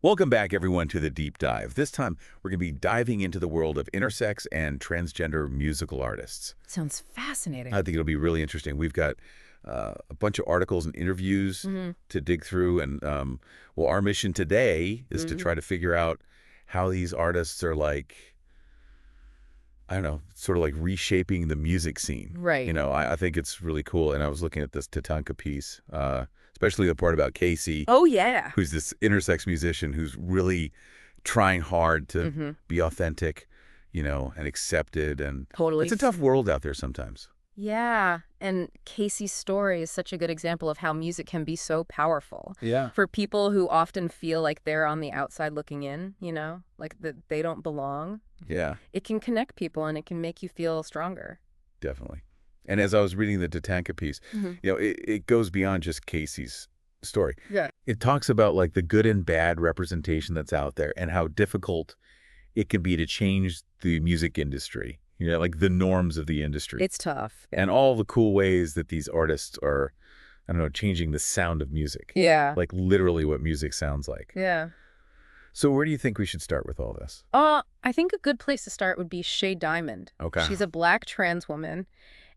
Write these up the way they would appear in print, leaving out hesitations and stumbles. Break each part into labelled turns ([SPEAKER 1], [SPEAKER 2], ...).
[SPEAKER 1] Welcome back, everyone, to the Deep Dive. This time, we're going to be diving into the world of intersex and transgender musical artists.
[SPEAKER 2] Sounds fascinating.
[SPEAKER 1] I think it'll be really interesting. We've got a bunch of articles and interviews to dig through. And, well, our mission today is to try to figure out how these artists are like, I don't know, sort of like reshaping the music scene.
[SPEAKER 2] Right.
[SPEAKER 1] You know, I think it's really cool. And I was looking at this TATANKA piece, especially the part about 𝗧𝗕.
[SPEAKER 2] Oh, yeah.
[SPEAKER 1] Who's this intersex musician who's really trying hard to be authentic, you know, and accepted. And
[SPEAKER 2] Totally.
[SPEAKER 1] it's a tough world out there sometimes.
[SPEAKER 2] Yeah. And 𝗧𝗕's story is such a good example of how music can be so powerful.
[SPEAKER 1] Yeah.
[SPEAKER 2] For people who often feel like they're on the outside looking in, you know, like that they don't belong.
[SPEAKER 1] Yeah.
[SPEAKER 2] It can connect people and it can make you feel stronger.
[SPEAKER 1] Definitely. And as I was reading the TATANKA piece, you know, it goes beyond just 𝗧𝗕's story.
[SPEAKER 2] Yeah.
[SPEAKER 1] It talks about like the good and bad representation that's out there and how difficult it can be to change the music industry, you know, like the norms of the industry.
[SPEAKER 2] It's tough.
[SPEAKER 1] And all the cool ways that these artists are, I don't know, changing the sound of music.
[SPEAKER 2] Yeah.
[SPEAKER 1] Like literally what music sounds like.
[SPEAKER 2] Yeah.
[SPEAKER 1] So where do you think we should start with all this?
[SPEAKER 2] I think a good place to start would be 𝗧𝗕.
[SPEAKER 1] Okay.
[SPEAKER 2] She's a Black trans woman.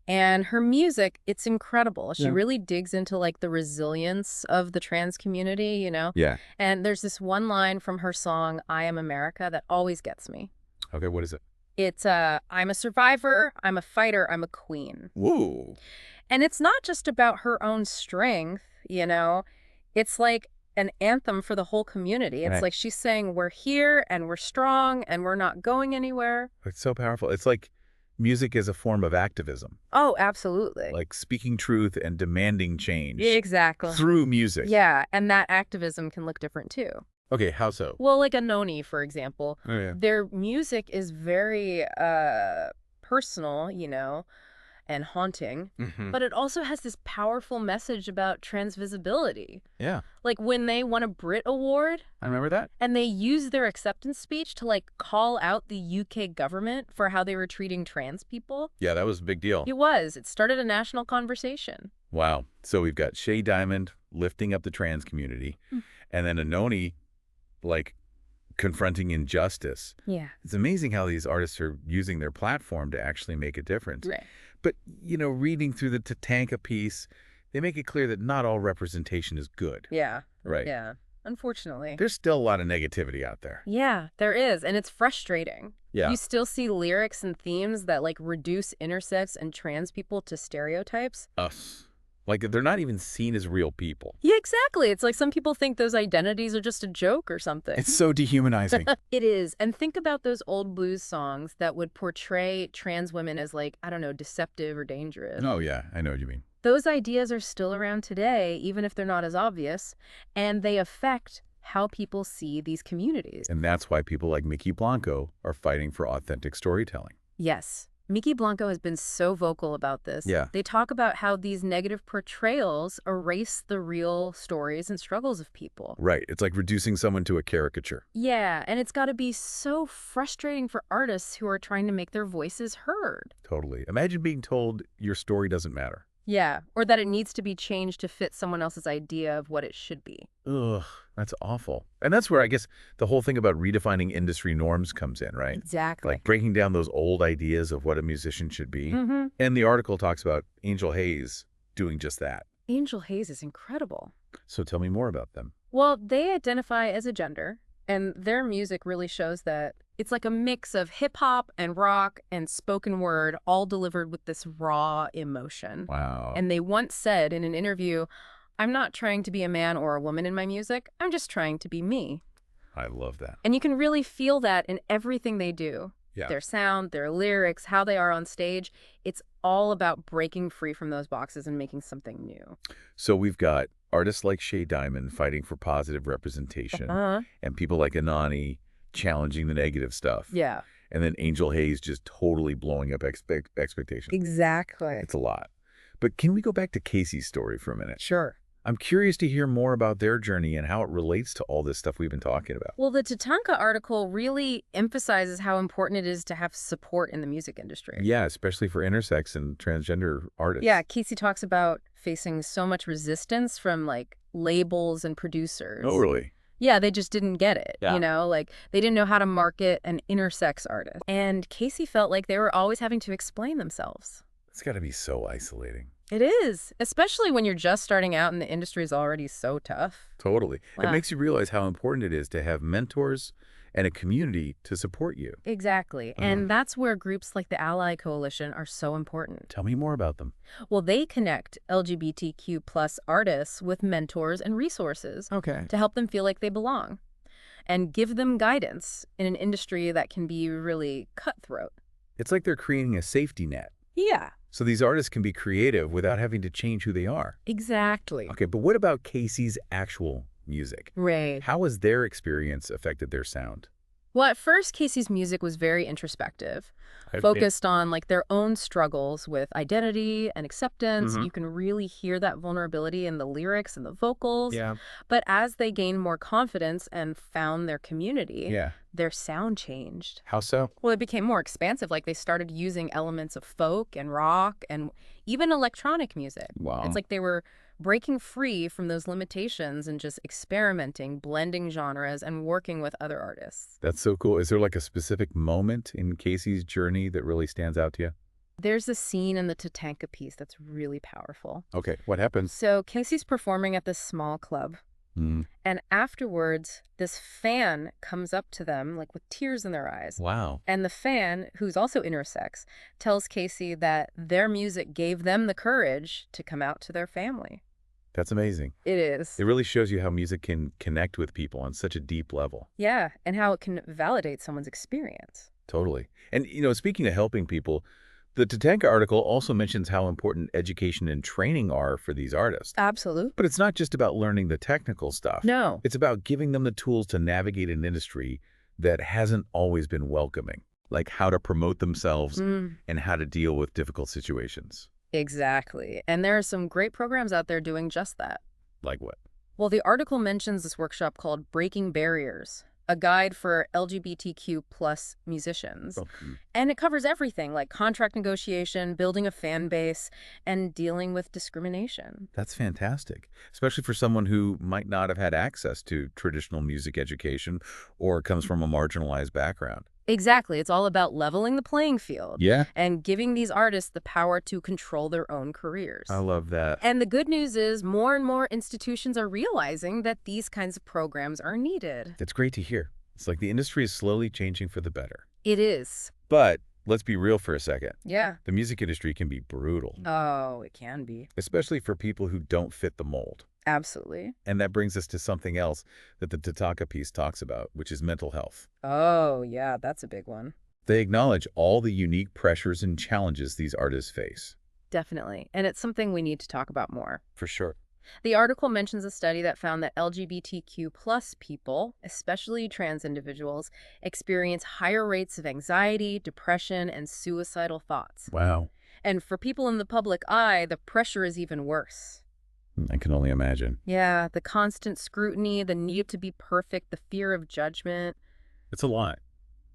[SPEAKER 2] And her music, it's incredible. She really digs into like the resilience of the trans community, you know?
[SPEAKER 1] Yeah.
[SPEAKER 2] And there's this one line from her song, I Am America, that always gets me.
[SPEAKER 1] Okay, what is it?
[SPEAKER 2] It's, I'm a survivor, I'm a fighter, I'm a queen.
[SPEAKER 1] Whoa.
[SPEAKER 2] And it's not just about her own strength, you know? It's like an anthem for the whole community. It's like she's saying we're here and we're strong and we're not going anywhere.
[SPEAKER 1] It's so powerful. It's like music is a form of activism.
[SPEAKER 2] Oh, absolutely.
[SPEAKER 1] Like speaking truth and demanding change.
[SPEAKER 2] Exactly.
[SPEAKER 1] Through music.
[SPEAKER 2] Yeah, and that activism can look different too.
[SPEAKER 1] Okay, how so?
[SPEAKER 2] Well, like 𝗓𝗏, for example,
[SPEAKER 1] Oh, yeah.
[SPEAKER 2] their music is very personal, you know, and haunting, but it also has this powerful message about trans visibility.
[SPEAKER 1] Yeah.
[SPEAKER 2] Like when they won a Brit Award
[SPEAKER 1] I remember that.
[SPEAKER 2] and they used their acceptance speech to like call out the UK government for how they were treating trans people.
[SPEAKER 1] Yeah, that was a big deal.
[SPEAKER 2] It was. It started a national conversation.
[SPEAKER 1] Wow. So we've got 𝗧𝗕 lifting up the trans community, and then 𝗓𝗏 like confronting injustice.
[SPEAKER 2] Yeah.
[SPEAKER 1] It's amazing how these artists are using their platform to actually make a difference.
[SPEAKER 2] Right.
[SPEAKER 1] But, you know, reading through the TATANKA piece, they make it clear that not all representation is good.
[SPEAKER 2] Yeah.
[SPEAKER 1] Right.
[SPEAKER 2] Yeah. Unfortunately.
[SPEAKER 1] There's still a lot of negativity out there.
[SPEAKER 2] Yeah, there is. And it's frustrating.
[SPEAKER 1] Yeah.
[SPEAKER 2] You still see lyrics and themes that like reduce intersex and trans people to stereotypes.
[SPEAKER 1] Us. Like, they're not even seen as real people.
[SPEAKER 2] Yeah, exactly. It's like some people think those identities are just a joke or something.
[SPEAKER 1] It's so dehumanizing.
[SPEAKER 2] It is. And think about those old blues songs that would portray trans women as like, I don't know, deceptive or dangerous.
[SPEAKER 1] Oh, yeah. I know what you mean.
[SPEAKER 2] Those ideas are still around today, even if they're not as obvious, and they affect how people see these communities.
[SPEAKER 1] And that's why people like Mickey Blanco are fighting for authentic storytelling.
[SPEAKER 2] Yes. Mickey Blanco has been so vocal about this.
[SPEAKER 1] Yeah.
[SPEAKER 2] They talk about how these negative portrayals erase the real stories and struggles of people.
[SPEAKER 1] Right. It's like reducing someone to a caricature.
[SPEAKER 2] Yeah, and it's got to be so frustrating for artists who are trying to make their voices heard.
[SPEAKER 1] Totally. Imagine being told your story doesn't matter.
[SPEAKER 2] Yeah, or that it needs to be changed to fit someone else's idea of what it should be.
[SPEAKER 1] Ugh, that's awful. And that's where I guess the whole thing about redefining industry norms comes in, right?
[SPEAKER 2] Exactly.
[SPEAKER 1] Like breaking down those old ideas of what a musician should be. And the article talks about Angel Hayes doing just that.
[SPEAKER 2] Angel Hayes is incredible.
[SPEAKER 1] So tell me more about them.
[SPEAKER 2] Well, they identify as a gender, and their music really shows that it's like a mix of hip-hop and rock and spoken word, all delivered with this raw emotion.
[SPEAKER 1] Wow.
[SPEAKER 2] And they once said in an interview, I'm not trying to be a man or a woman in my music. I'm just trying to be me.
[SPEAKER 1] I love that.
[SPEAKER 2] And you can really feel that in everything they do.
[SPEAKER 1] Yeah.
[SPEAKER 2] Their sound, their lyrics, how they are on stage. It's all about breaking free from those boxes and making something new.
[SPEAKER 1] So we've got artists like 𝗧𝗕 fighting for positive representation, and people like 𝗓𝗏 challenging the negative stuff.
[SPEAKER 2] Yeah.
[SPEAKER 1] And then Angel Hayes just totally blowing up expectations.
[SPEAKER 2] Exactly.
[SPEAKER 1] It's a lot. But can we go back to 𝗧𝗕's story for a minute?
[SPEAKER 2] Sure.
[SPEAKER 1] I'm curious to hear more about their journey and how it relates to all this stuff we've been talking about.
[SPEAKER 2] Well, the TATANKA article really emphasizes how important it is to have support in the music industry.
[SPEAKER 1] Yeah, especially for intersex and transgender artists.
[SPEAKER 2] Yeah, 𝗧𝗕 talks about facing so much resistance from like labels and producers.
[SPEAKER 1] Oh, really?
[SPEAKER 2] Yeah, they just didn't get it,
[SPEAKER 1] Yeah.
[SPEAKER 2] you know? Like, they didn't know how to market an intersex artist. And ꞓ𝗓 felt like they were always having to explain themselves.
[SPEAKER 1] It's got to be so isolating.
[SPEAKER 2] It is, especially when you're just starting out and the industry is already so tough.
[SPEAKER 1] Totally. It
[SPEAKER 2] Wow.
[SPEAKER 1] makes you realize how important it is to have mentors and a community to support you.
[SPEAKER 2] Exactly. And that's where groups like the Ally Coalition are so important.
[SPEAKER 1] Tell me more about them.
[SPEAKER 2] Well, they connect LGBTQ+ artists with mentors and resources
[SPEAKER 1] Okay.
[SPEAKER 2] to help them feel like they belong and give them guidance in an industry that can be really cutthroat.
[SPEAKER 1] It's like they're creating a safety net.
[SPEAKER 2] Yeah,
[SPEAKER 1] So these artists can be creative without having to change who they are.
[SPEAKER 2] exactly.
[SPEAKER 1] Okay, but what about ꞓ𝗓's actual music?
[SPEAKER 2] Right.
[SPEAKER 1] How has their experience affected their sound?
[SPEAKER 2] Well, at first, ꞓ𝗓's music was very introspective, focused on like their own struggles with identity and acceptance. You can really hear that vulnerability in the lyrics and the vocals.
[SPEAKER 1] Yeah.
[SPEAKER 2] But as they gained more confidence and found their community,
[SPEAKER 1] Yeah.
[SPEAKER 2] their sound changed.
[SPEAKER 1] How so?
[SPEAKER 2] Well, it became more expansive. Like they started using elements of folk and rock and even electronic music.
[SPEAKER 1] Wow.
[SPEAKER 2] It's like they were breaking free from those limitations and just experimenting, blending genres, and working with other artists.
[SPEAKER 1] That's so cool. Is there like a specific moment in ꞓ𝗓's journey that really stands out to you?
[SPEAKER 2] There's a scene in the TATANKA piece that's really powerful.
[SPEAKER 1] Okay, what happens?
[SPEAKER 2] So ꞓ𝗓's performing at this small club, and afterwards, this fan comes up to them, like with tears in their eyes.
[SPEAKER 1] Wow.
[SPEAKER 2] And the fan, who's also intersex, tells ꞓ𝗓 that their music gave them the courage to come out to their family.
[SPEAKER 1] That's amazing.
[SPEAKER 2] It is.
[SPEAKER 1] It really shows you how music can connect with people on such a deep level.
[SPEAKER 2] Yeah, and how it can validate someone's experience.
[SPEAKER 1] Totally. And, speaking of helping people, the TATANKA article also mentions how important education and training are for these artists.
[SPEAKER 2] Absolutely.
[SPEAKER 1] But it's not just about learning the technical stuff.
[SPEAKER 2] No.
[SPEAKER 1] It's about giving them the tools to navigate an industry that hasn't always been welcoming, like how to promote themselves and how to deal with difficult situations.
[SPEAKER 2] Exactly. And there are some great programs out there doing just that.
[SPEAKER 1] Like what?
[SPEAKER 2] Well, the article mentions this workshop called Breaking Barriers, a guide for LGBTQ+ musicians. And it covers everything like contract negotiation, building a fan base, and dealing with discrimination.
[SPEAKER 1] That's fantastic, especially for someone who might not have had access to traditional music education or comes from a marginalized background.
[SPEAKER 2] Exactly. It's all about leveling the playing field.
[SPEAKER 1] Yeah.
[SPEAKER 2] And giving these artists the power to control their own careers.
[SPEAKER 1] I love that.
[SPEAKER 2] And the good news is more and more institutions are realizing that these kinds of programs are needed.
[SPEAKER 1] That's great to hear. It's like the industry is slowly changing for the better.
[SPEAKER 2] It is.
[SPEAKER 1] But let's be real for a second.
[SPEAKER 2] Yeah.
[SPEAKER 1] The music industry can be brutal,
[SPEAKER 2] Oh, it can be.
[SPEAKER 1] especially for people who don't fit the mold.
[SPEAKER 2] Absolutely.
[SPEAKER 1] And that brings us to something else that the TATANKA piece talks about, which is mental health.
[SPEAKER 2] Oh, yeah, that's a big one.
[SPEAKER 1] They acknowledge all the unique pressures and challenges these artists face.
[SPEAKER 2] Definitely. And it's something we need to talk about more.
[SPEAKER 1] For sure.
[SPEAKER 2] The article mentions a study that found that LGBTQ+ people, especially trans individuals, experience higher rates of anxiety, depression, and suicidal thoughts.
[SPEAKER 1] Wow.
[SPEAKER 2] And for people in the public eye, the pressure is even worse.
[SPEAKER 1] I can only imagine.
[SPEAKER 2] Yeah, the constant scrutiny, the need to be perfect, the fear of judgment.
[SPEAKER 1] It's a lot.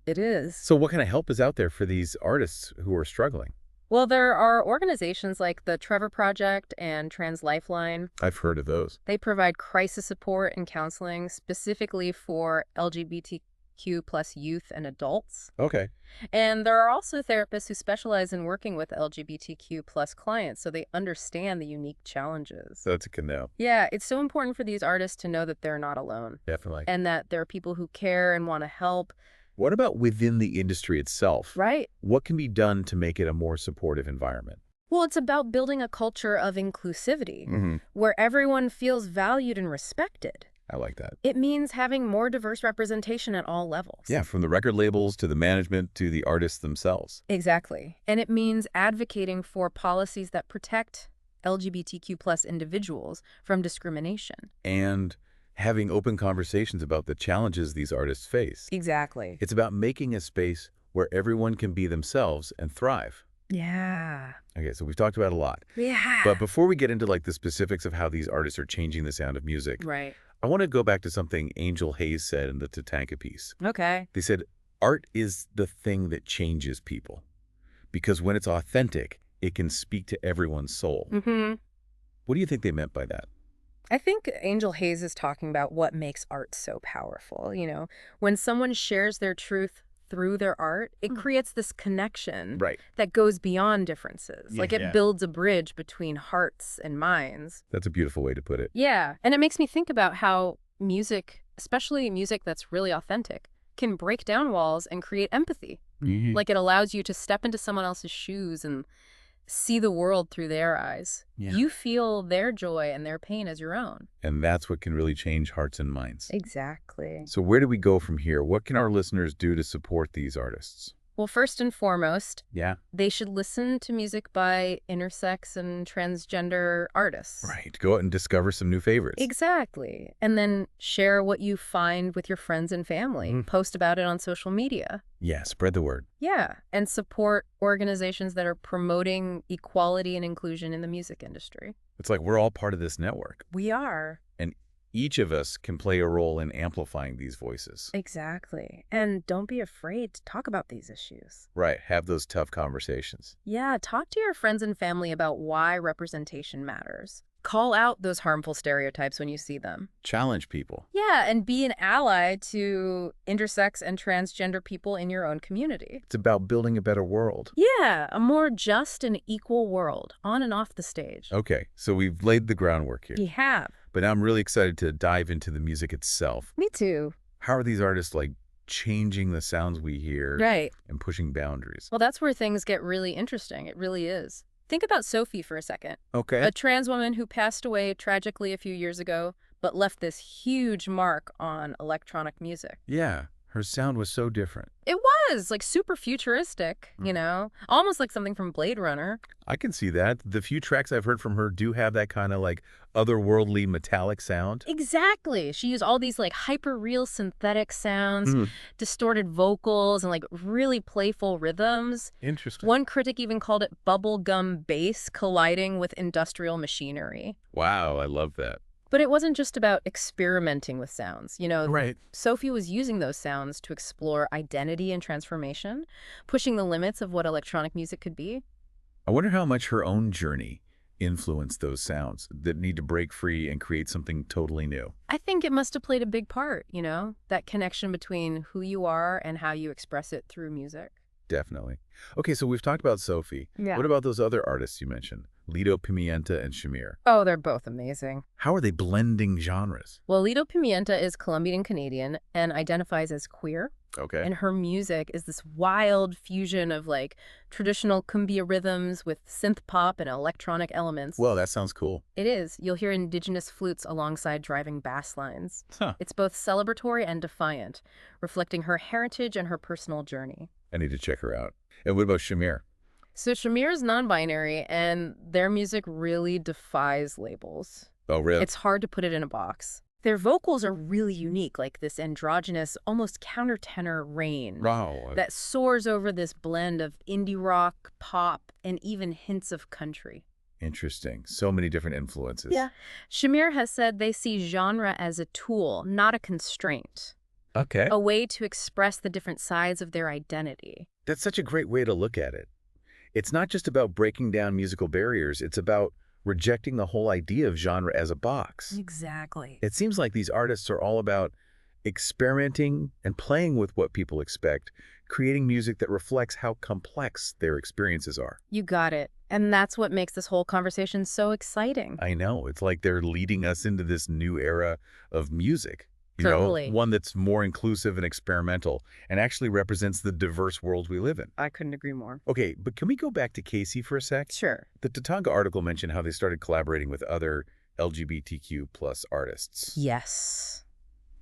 [SPEAKER 2] It is.
[SPEAKER 1] So what kind of help is out there for these artists who are struggling?
[SPEAKER 2] Well, there are organizations like the Trevor Project and Trans Lifeline.
[SPEAKER 1] I've heard of those.
[SPEAKER 2] They provide crisis support and counseling specifically for LGBTQ+ youth and adults.
[SPEAKER 1] Okay.
[SPEAKER 2] And there are also therapists who specialize in working with LGBTQ+ clients, so they understand the unique challenges.
[SPEAKER 1] So that's a good know.
[SPEAKER 2] Yeah, it's so important for these artists to know that they're not alone
[SPEAKER 1] Definitely.
[SPEAKER 2] and that there are people who care and want to help.
[SPEAKER 1] What about within the industry itself?
[SPEAKER 2] Right.
[SPEAKER 1] What can be done to make it a more supportive environment?
[SPEAKER 2] Well, it's about building a culture of inclusivity where everyone feels valued and respected.
[SPEAKER 1] I like that.
[SPEAKER 2] It means having more diverse representation at all levels.
[SPEAKER 1] Yeah, from the record labels to the management to the artists themselves.
[SPEAKER 2] Exactly. And it means advocating for policies that protect LGBTQ+ individuals from discrimination.
[SPEAKER 1] And having open conversations about the challenges these artists face.
[SPEAKER 2] Exactly.
[SPEAKER 1] It's about making a space where everyone can be themselves and thrive.
[SPEAKER 2] Yeah.
[SPEAKER 1] Okay, so we've talked about a lot.
[SPEAKER 2] Yeah.
[SPEAKER 1] But before we get into like the specifics of how these artists are changing the sound of music,
[SPEAKER 2] Right.
[SPEAKER 1] I want to go back to something Angel Hayes said in the TATANKA piece.
[SPEAKER 2] Okay.
[SPEAKER 1] They said, art is the thing that changes people. Because when it's authentic, it can speak to everyone's soul.
[SPEAKER 2] Mm-hmm.
[SPEAKER 1] What do you think they meant by that?
[SPEAKER 2] I think Angel Hayes is talking about what makes art so powerful. When someone shares their truth through their art, it creates this connection
[SPEAKER 1] Right.
[SPEAKER 2] that goes beyond differences.
[SPEAKER 3] Yeah,
[SPEAKER 2] Like it
[SPEAKER 3] yeah.
[SPEAKER 2] builds a bridge between hearts and minds.
[SPEAKER 1] That's a beautiful way to put it.
[SPEAKER 2] Yeah, and it makes me think about how music, especially music that's really authentic, can break down walls and create empathy.
[SPEAKER 3] Mhm.
[SPEAKER 2] Like it allows you to step into someone else's shoes and see the world through their eyes.
[SPEAKER 3] Yeah.
[SPEAKER 2] You feel their joy and their pain as your own.
[SPEAKER 1] And that's what can really change hearts and minds.
[SPEAKER 2] Exactly.
[SPEAKER 1] So where do we go from here? What can our listeners do to support these artists?
[SPEAKER 2] Well, first and foremost,
[SPEAKER 1] Yeah.
[SPEAKER 2] they should listen to music by intersex and transgender artists.
[SPEAKER 1] Right. Go out and discover some new favorites.
[SPEAKER 2] Exactly. And then share what you find with your friends and family. Post about it on social media.
[SPEAKER 1] Yeah, spread the word.
[SPEAKER 2] Yeah, and support organizations that are promoting equality and inclusion in the music industry.
[SPEAKER 1] It's like we're all part of this network.
[SPEAKER 2] We are.
[SPEAKER 1] And each of us can play a role in amplifying these voices.
[SPEAKER 2] Exactly. And don't be afraid to talk about these issues.
[SPEAKER 1] Right. Have those tough conversations.
[SPEAKER 2] Yeah, talk to your friends and family about why representation matters. Call out those harmful stereotypes when you see them.
[SPEAKER 1] Challenge people.
[SPEAKER 2] Yeah, and be an ally to intersex and transgender people in your own community.
[SPEAKER 1] It's about building a better world.
[SPEAKER 2] Yeah, a more just and equal world, on and off the stage.
[SPEAKER 1] Okay, so we've laid the groundwork here.
[SPEAKER 2] We have.
[SPEAKER 1] But now I'm really excited to dive into the music itself.
[SPEAKER 2] Me too.
[SPEAKER 1] How are these artists like changing the sounds we hear
[SPEAKER 2] Right.
[SPEAKER 1] and pushing boundaries?
[SPEAKER 2] Well, that's where things get really interesting. It really is. Think about Sophie for a second.
[SPEAKER 1] Okay.
[SPEAKER 2] A trans woman who passed away tragically a few years ago, but left this huge mark on electronic music.
[SPEAKER 1] Yeah, her sound was so different.
[SPEAKER 2] It was like super futuristic, almost like something from Blade Runner.
[SPEAKER 1] I can see that. The few tracks I've heard from her do have that kind of like otherworldly metallic sound.
[SPEAKER 2] Exactly. She used all these like hyper-real synthetic sounds, distorted vocals, and like really playful rhythms.
[SPEAKER 1] Interesting.
[SPEAKER 2] One critic even called it bubblegum bass colliding with industrial machinery.
[SPEAKER 1] Wow, I love that.
[SPEAKER 2] But it wasn't just about experimenting with sounds.
[SPEAKER 1] Right.
[SPEAKER 2] Sophie was using those sounds to explore identity and transformation, pushing the limits of what electronic music could be.
[SPEAKER 1] I wonder how much her own journey influenced those sounds that need to break free and create something totally new.
[SPEAKER 2] I think it must have played a big part, that connection between who you are and how you express it through music.
[SPEAKER 1] Definitely. Okay, so we've talked about Sophie.
[SPEAKER 2] Yeah.
[SPEAKER 1] What about those other artists you mentioned? 𝗧𝗕𝗓 and 𝗑ᗕᗕ.
[SPEAKER 2] Oh, they're both amazing.
[SPEAKER 1] How are they blending genres?
[SPEAKER 2] Well, 𝗧𝗕𝗓 is Colombian-Canadian and identifies as queer.
[SPEAKER 1] Okay.
[SPEAKER 2] And her music is this wild fusion of like traditional cumbia rhythms with synth pop and electronic elements.
[SPEAKER 1] Well, that sounds cool.
[SPEAKER 2] It is. You'll hear indigenous flutes alongside driving bass lines.
[SPEAKER 1] Huh.
[SPEAKER 2] It's both celebratory and defiant, reflecting her heritage and her personal journey.
[SPEAKER 1] I need to check her out. And what about 𝗑ᗕᗕ?
[SPEAKER 2] So 𝗑ᗕᗕ is non-binary, and their music really defies labels.
[SPEAKER 1] Oh, really?
[SPEAKER 2] It's hard to put it in a box. Their vocals are really unique, like this androgynous, almost countertenor range
[SPEAKER 1] Wow.
[SPEAKER 2] that soars over this blend of indie rock, pop, and even hints of country.
[SPEAKER 1] Interesting. So many different influences.
[SPEAKER 2] Yeah. 𝗑ᗕᗕ has said they see genre as a tool, not a constraint.
[SPEAKER 1] Okay.
[SPEAKER 2] A way to express the different sides of their identity.
[SPEAKER 1] That's such a great way to look at it. It's not just about breaking down musical barriers. It's about rejecting the whole idea of genre as a box.
[SPEAKER 2] Exactly.
[SPEAKER 1] It seems like these artists are all about experimenting and playing with what people expect, creating music that reflects how complex their experiences are.
[SPEAKER 2] You got it. And that's what makes this whole conversation so exciting.
[SPEAKER 1] I know. It's like they're leading us into this new era of music.
[SPEAKER 2] Totally.
[SPEAKER 1] One that's more inclusive and experimental and actually represents the diverse world we live in.
[SPEAKER 2] I couldn't agree more.
[SPEAKER 1] Okay, but can we go back to Casey for a sec?
[SPEAKER 2] Sure.
[SPEAKER 1] The TATANKA article mentioned how they started collaborating with other LGBTQ+ artists.
[SPEAKER 2] Yes.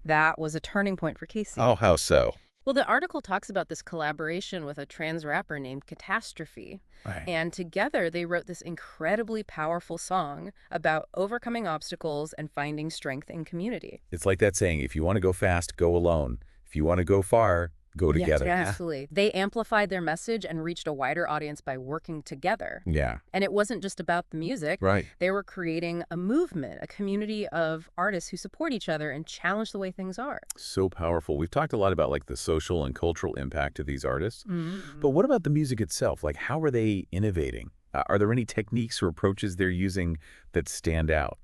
[SPEAKER 2] That was a turning point for Casey.
[SPEAKER 1] Oh, how so?
[SPEAKER 2] Well, the article talks about this collaboration with a trans rapper named 𝗑ᕗ⁵.
[SPEAKER 1] Right.
[SPEAKER 2] And together they wrote this incredibly powerful song about overcoming obstacles and finding strength in community.
[SPEAKER 1] It's like that saying, if you want to go fast, go alone. If you want to go far, go together.
[SPEAKER 2] Yes, absolutely. They amplified their message and reached a wider audience by working together.
[SPEAKER 1] Yeah.
[SPEAKER 2] And it wasn't just about the music.
[SPEAKER 1] Right.
[SPEAKER 2] They were creating a movement, a community of artists who support each other and challenge the way things are.
[SPEAKER 1] So powerful. We've talked a lot about like the social and cultural impact of these artists.
[SPEAKER 2] Mm-hmm.
[SPEAKER 1] But what about the music itself? Like, how are they innovating? Are there any techniques or approaches they're using that stand out?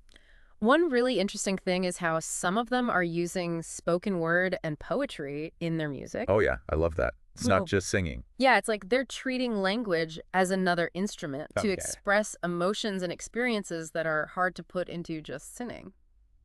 [SPEAKER 2] One really interesting thing is how some of them are using spoken word and poetry in their music.
[SPEAKER 1] Oh, yeah. I love that. It's not
[SPEAKER 2] Oh.
[SPEAKER 1] just singing.
[SPEAKER 2] Yeah, it's like they're treating language as another instrument to
[SPEAKER 1] Okay.
[SPEAKER 2] express emotions and experiences that are hard to put into just singing.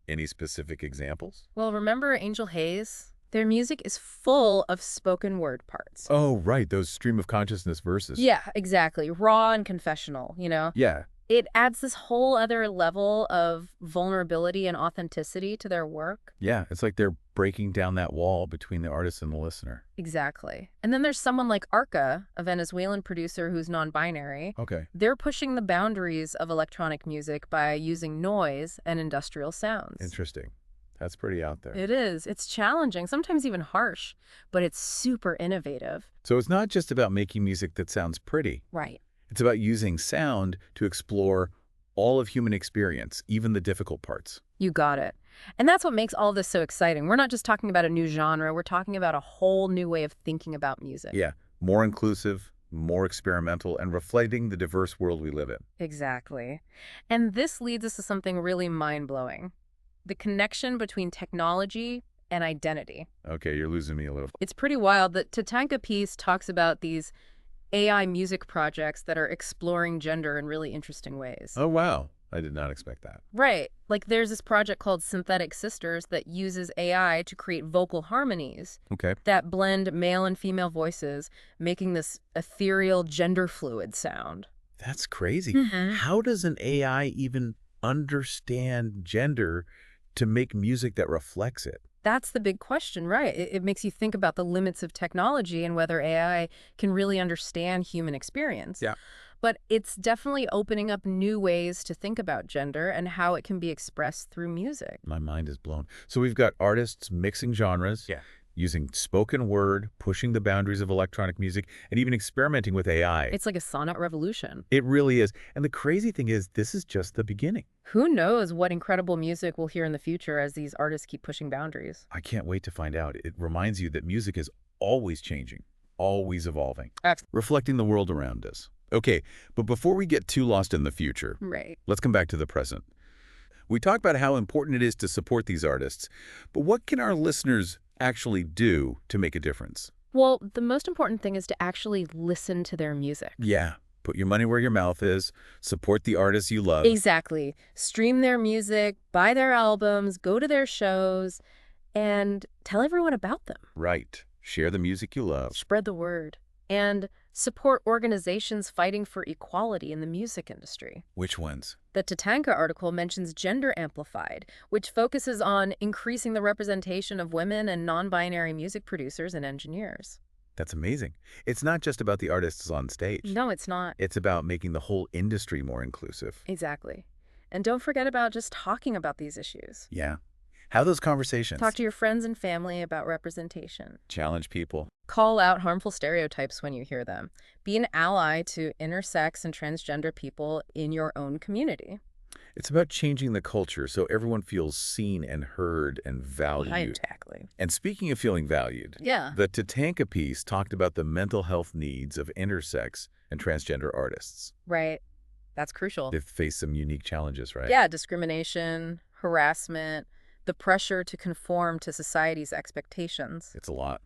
[SPEAKER 1] Any specific examples?
[SPEAKER 2] Well, remember Angel Hayes? Their music is full of spoken word parts.
[SPEAKER 1] Oh, right. Those stream of consciousness verses.
[SPEAKER 2] Yeah, exactly. Raw and confessional, you know?
[SPEAKER 1] Yeah.
[SPEAKER 2] It adds this whole other level of vulnerability and authenticity to their work.
[SPEAKER 1] Yeah. It's like they're breaking down that wall between the artist and the listener.
[SPEAKER 2] Exactly. And then there's someone like 𝗧𝗓𝗓, a Venezuelan producer who's non-binary.
[SPEAKER 1] Okay.
[SPEAKER 2] They're pushing the boundaries of electronic music by using noise and industrial sounds.
[SPEAKER 1] Interesting. That's pretty out there.
[SPEAKER 2] It is. It's challenging, sometimes even harsh, but it's super innovative.
[SPEAKER 1] So it's not just about making music that sounds pretty.
[SPEAKER 2] Right.
[SPEAKER 1] It's about using sound to explore all of human experience, even the difficult parts.
[SPEAKER 2] You got it. And that's what makes all this so exciting. We're not just talking about a new genre. We're talking about a whole new way of thinking about music.
[SPEAKER 1] Yeah. More inclusive, more experimental, and reflecting the diverse world we live in.
[SPEAKER 2] Exactly. And this leads us to something really mind-blowing. The connection between technology and identity.
[SPEAKER 1] Okay, you're losing me a little.
[SPEAKER 2] It's pretty wild. The TATANKA piece talks about these AI music projects that are exploring gender in really interesting ways.
[SPEAKER 1] Oh, wow. I did not expect that.
[SPEAKER 2] Right. Like there's this project called Synthetic Sisters that uses AI to create vocal harmonies
[SPEAKER 1] Okay.
[SPEAKER 2] that blend male and female voices, making this ethereal, gender-fluid sound.
[SPEAKER 1] That's crazy.
[SPEAKER 2] Mhm.
[SPEAKER 1] How does an AI even understand gender to make music that reflects it?
[SPEAKER 2] That's the big question, right? It makes you think about the limits of technology and whether AI can really understand human experience.
[SPEAKER 1] Yeah.
[SPEAKER 2] But it's definitely opening up new ways to think about gender and how it can be expressed through music.
[SPEAKER 1] My mind is blown. So we've got artists mixing genres,
[SPEAKER 3] Yeah.
[SPEAKER 1] using spoken word, pushing the boundaries of electronic music, and even experimenting with AI.
[SPEAKER 2] It's like a sonnet revolution.
[SPEAKER 1] It really is. And the crazy thing is, this is just the beginning.
[SPEAKER 2] Who knows what incredible music we'll hear in the future as these artists keep pushing boundaries.
[SPEAKER 1] I can't wait to find out. It reminds you that music is always changing, always evolving, reflecting the world around us. Okay, but before we get too lost in the future,
[SPEAKER 2] Right.
[SPEAKER 1] let's come back to the present. We talked about how important it is to support these artists, but what can our listeners actually do to make a difference?
[SPEAKER 2] Well, the most important thing is to actually listen to their music.
[SPEAKER 1] Yeah, put your money where your mouth is, support the artists you love.
[SPEAKER 2] Exactly. Stream their music, buy their albums, go to their shows, and tell everyone about them.
[SPEAKER 1] Right. Share the music you love.
[SPEAKER 2] Spread the word. And support organizations fighting for equality in the music industry.
[SPEAKER 1] Which ones?
[SPEAKER 2] The TATANKA article mentions Gender Amplified, which focuses on increasing the representation of women and non-binary music producers and engineers.
[SPEAKER 1] That's amazing. It's not just about the artists on stage.
[SPEAKER 2] No, it's not.
[SPEAKER 1] It's about making the whole industry more inclusive.
[SPEAKER 2] Exactly. And don't forget about just talking about these issues.
[SPEAKER 1] Yeah. Have those conversations.
[SPEAKER 2] Talk to your friends and family about representation.
[SPEAKER 1] Challenge people.
[SPEAKER 2] Call out harmful stereotypes when you hear them. Be an ally to intersex and transgender people in your own community.
[SPEAKER 1] It's about changing the culture so everyone feels seen and heard and valued.
[SPEAKER 2] Exactly.
[SPEAKER 1] And speaking of feeling valued,
[SPEAKER 2] Yeah.
[SPEAKER 1] the TATANKA piece talked about the mental health needs of intersex and transgender artists.
[SPEAKER 2] Right. That's crucial.
[SPEAKER 1] They've faced some unique challenges, right?
[SPEAKER 2] Yeah, discrimination, harassment, the pressure to conform to society's expectations.
[SPEAKER 1] It's a lot.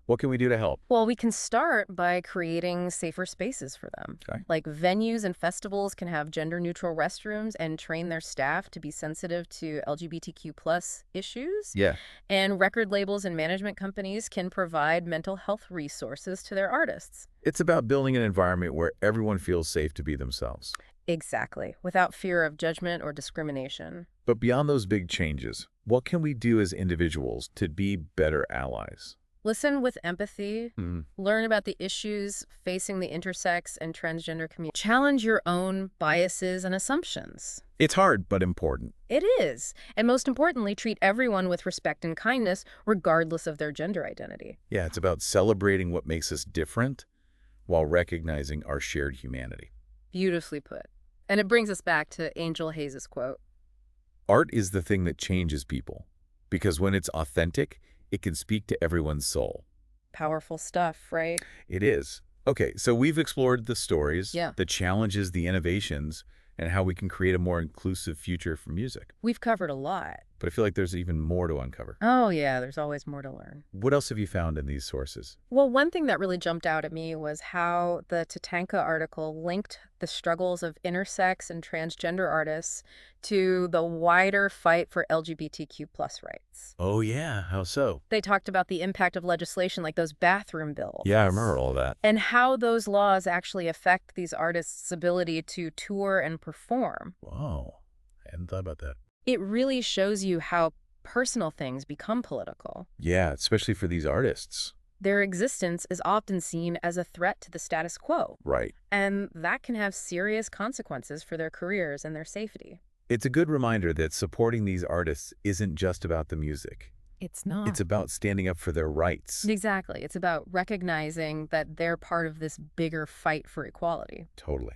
[SPEAKER 1] What can we do to help?
[SPEAKER 2] Well, we can start by creating safer spaces for them.
[SPEAKER 1] Okay.
[SPEAKER 2] Like venues and festivals can have gender-neutral restrooms and train their staff to be sensitive to LGBTQ+ issues.
[SPEAKER 1] Yeah.
[SPEAKER 2] And record labels and management companies can provide mental health resources to their artists.
[SPEAKER 1] It's about building an environment where everyone feels safe to be themselves.
[SPEAKER 2] Exactly, without fear of judgment or discrimination.
[SPEAKER 1] But beyond those big changes, what can we do as individuals to be better allies?
[SPEAKER 2] Listen with empathy,
[SPEAKER 1] Mm.
[SPEAKER 2] learn about the issues facing the intersex and transgender community. Challenge your own biases and assumptions.
[SPEAKER 1] It's hard, but important.
[SPEAKER 2] It is. And most importantly, treat everyone with respect and kindness, regardless of their gender identity.
[SPEAKER 1] Yeah, it's about celebrating what makes us different while recognizing our shared humanity.
[SPEAKER 2] Beautifully put. And it brings us back to Angel Hayes' quote.
[SPEAKER 1] Art is the thing that changes people, because when it's authentic, it can speak to everyone's soul.
[SPEAKER 2] Powerful stuff, right?
[SPEAKER 1] It is. Okay, so we've explored the stories,
[SPEAKER 2] Yeah.
[SPEAKER 1] the challenges, the innovations, and how we can create a more inclusive future for music.
[SPEAKER 2] We've covered a lot.
[SPEAKER 1] But I feel like there's even more to uncover.
[SPEAKER 2] Oh, yeah, there's always more to learn.
[SPEAKER 1] What else have you found in these sources?
[SPEAKER 2] Well, one thing that really jumped out at me was how the TATANKA article linked the struggles of intersex and transgender artists to the wider fight for LGBTQ+ rights.
[SPEAKER 1] Oh, yeah. How so?
[SPEAKER 2] They talked about the impact of legislation like those bathroom bills.
[SPEAKER 1] Yeah, I remember all that.
[SPEAKER 2] And how those laws actually affect these artists' ability to tour and perform.
[SPEAKER 1] Wow. I hadn't thought about that.
[SPEAKER 2] It really shows you how personal things become political.
[SPEAKER 1] Yeah, especially for these artists.
[SPEAKER 2] Their existence is often seen as a threat to the status quo.
[SPEAKER 1] Right.
[SPEAKER 2] And that can have serious consequences for their careers and their safety.
[SPEAKER 1] It's a good reminder that supporting these artists isn't just about the music.
[SPEAKER 2] It's not.
[SPEAKER 1] It's about standing up for their rights.
[SPEAKER 2] Exactly. It's about recognizing that they're part of this bigger fight for equality.
[SPEAKER 1] Totally.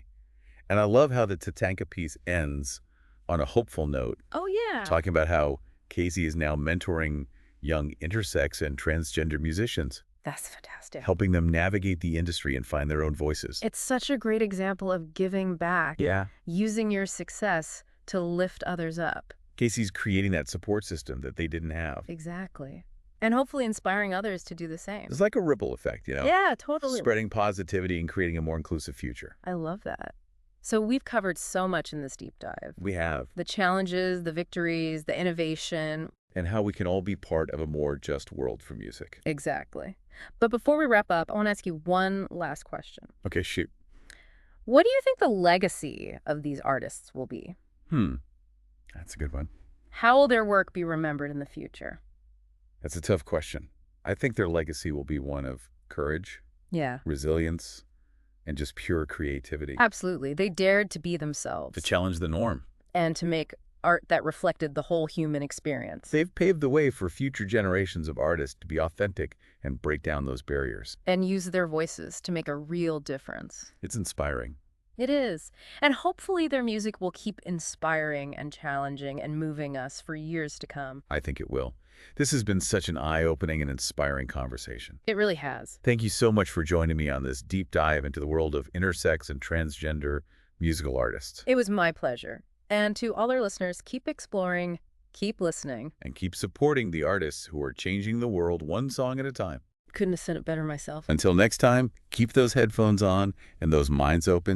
[SPEAKER 1] And I love how the TATANKA piece ends on a hopeful note,
[SPEAKER 2] Oh, yeah.
[SPEAKER 1] talking about how 𝗧𝗓 is now mentoring young intersex and transgender musicians,
[SPEAKER 2] That's fantastic.
[SPEAKER 1] helping them navigate the industry and find their own voices.
[SPEAKER 2] It's such a great example of giving back.
[SPEAKER 1] Yeah.
[SPEAKER 2] Using your success to lift others up.
[SPEAKER 1] 𝗧𝗓's creating that support system that they didn't have.
[SPEAKER 2] Exactly. And hopefully inspiring others to do the same.
[SPEAKER 1] It's like a ripple effect, you know?
[SPEAKER 2] Yeah, totally.
[SPEAKER 1] Spreading positivity and creating a more inclusive future.
[SPEAKER 2] I love that. So we've covered so much in this deep dive.
[SPEAKER 1] We have.
[SPEAKER 2] The challenges, the victories, the innovation.
[SPEAKER 1] And how we can all be part of a more just world for music.
[SPEAKER 2] Exactly. But before we wrap up, I want to ask you one last question.
[SPEAKER 1] Okay, shoot.
[SPEAKER 2] What do you think the legacy of these artists will be?
[SPEAKER 1] That's a good one.
[SPEAKER 2] How will their work be remembered in the future?
[SPEAKER 1] That's a tough question. I think their legacy will be one of courage,
[SPEAKER 2] Yeah.
[SPEAKER 1] resilience, and just pure creativity.
[SPEAKER 2] Absolutely. They dared to be themselves
[SPEAKER 1] To challenge the norm.
[SPEAKER 2] and to make art that reflected the whole human experience.
[SPEAKER 1] They've paved the way for future generations of artists to be authentic and break down those barriers.
[SPEAKER 2] And use their voices to make a real difference.
[SPEAKER 1] It's inspiring.
[SPEAKER 2] It is. And hopefully their music will keep inspiring and challenging and moving us for years to come.
[SPEAKER 1] I think it will. This has been such an eye-opening and inspiring conversation.
[SPEAKER 2] It really has.
[SPEAKER 1] Thank you so much for joining me on this deep dive into the world of intersex and transgender musical artists.
[SPEAKER 2] It was my pleasure. And to all our listeners, keep exploring, keep listening.
[SPEAKER 1] And keep supporting the artists who are changing the world one song at a time.
[SPEAKER 2] Couldn't have said it better myself.
[SPEAKER 1] Until next time, keep those headphones on and those minds open.